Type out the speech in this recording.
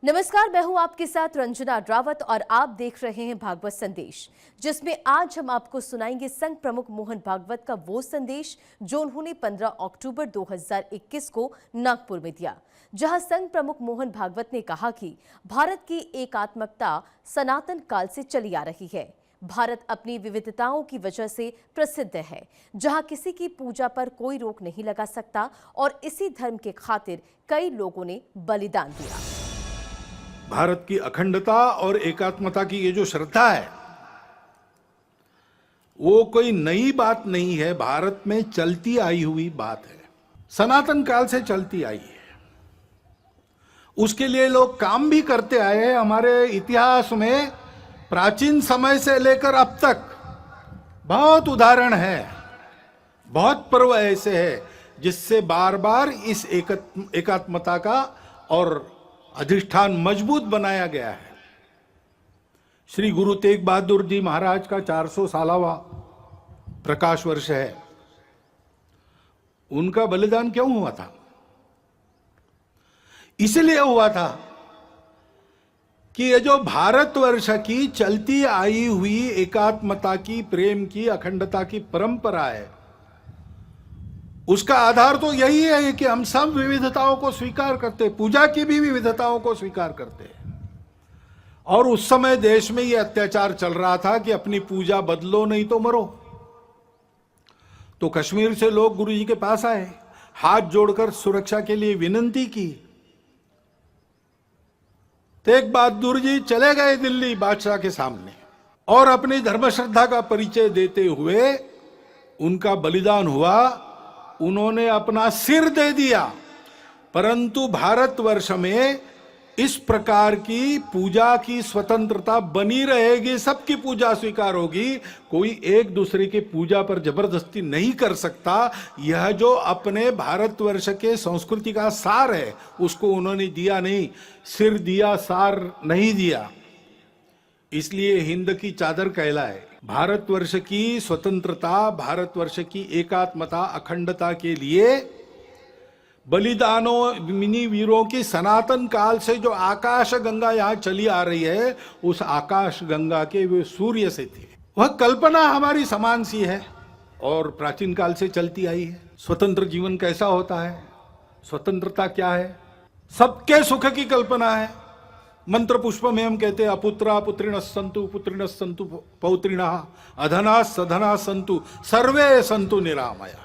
नमस्कार, मैं हूं आपके साथ रंजना रावत और आप देख रहे हैं भागवत संदेश, जिसमें आज हम आपको सुनाएंगे संघ प्रमुख मोहन भागवत का वो संदेश जो उन्होंने 15 अक्टूबर 2021 को नागपुर में दिया, जहां संघ प्रमुख मोहन भागवत ने कहा कि भारत की एकात्मकता सनातन काल से चली आ रही है। भारत अपनी विविधताओं की वजह से प्रसिद्ध है, जहां किसी की पूजा पर कोई रोक नहीं लगा सकता और इसी धर्म के खातिर कई लोगों ने बलिदान दिया। भारत की अखंडता और एकात्मता की ये जो श्रद्धा है वो कोई नई बात नहीं है, भारत में चलती आई हुई बात है, सनातन काल से चलती आई है। उसके लिए लोग काम भी करते आए हैं। हमारे इतिहास में प्राचीन समय से लेकर अब तक बहुत उदाहरण है, बहुत पर्व ऐसे हैं जिससे बार बार इस एकात्मता का और अधिष्ठान मजबूत बनाया गया है। श्री गुरु तेग बहादुर जी महाराज का 400 सालावा प्रकाश वर्ष है। उनका बलिदान क्यों हुआ था? इसलिए हुआ था कि ये जो भारतवर्ष की चलती आई हुई एकात्मता की, प्रेम की, अखंडता की परंपरा है, उसका आधार तो यही है कि हम सब विविधताओं को स्वीकार करते, पूजा की भी विविधताओं को स्वीकार करते हैं। और उस समय देश में यह अत्याचार चल रहा था कि अपनी पूजा बदलो नहीं तो मरो। तो कश्मीर से लोग गुरु जी के पास आए, हाथ जोड़कर सुरक्षा के लिए विनती की। तेग बहादुर जी चले गए दिल्ली बादशाह के सामने और अपनी धर्म श्रद्धा का परिचय देते हुए उनका बलिदान हुआ। उन्होंने अपना सिर दे दिया। परंतु भारतवर्ष में इस प्रकार की पूजा की स्वतंत्रता बनी रहेगी, सबकी पूजा स्वीकार होगी, कोई एक दूसरे की पूजा पर जबरदस्ती नहीं कर सकता। यह जो अपने भारतवर्ष के संस्कृति का सार है उसको उन्होंने दिया नहीं, सिर दिया, सार नहीं दिया। इसलिए हिंद की चादर कहलाए। भारतवर्ष की स्वतंत्रता, भारतवर्ष की एकात्मता, अखंडता के लिए बलिदानों, मिनी वीरों की सनातन काल से जो आकाश गंगा यहां चली आ रही है, उस आकाश गंगा के वे सूर्य से थे। वह कल्पना हमारी समान सी है और प्राचीन काल से चलती आई है। स्वतंत्र जीवन कैसा होता है, स्वतंत्रता क्या है, सबके सुख की कल्पना है। मंत्र पुष्प में हम कहते हैं अपुत्रा पुत्रिणः सन्तु पौत्रिणः, अधना सधना सन्तु सर्वे सन्तु निरामया।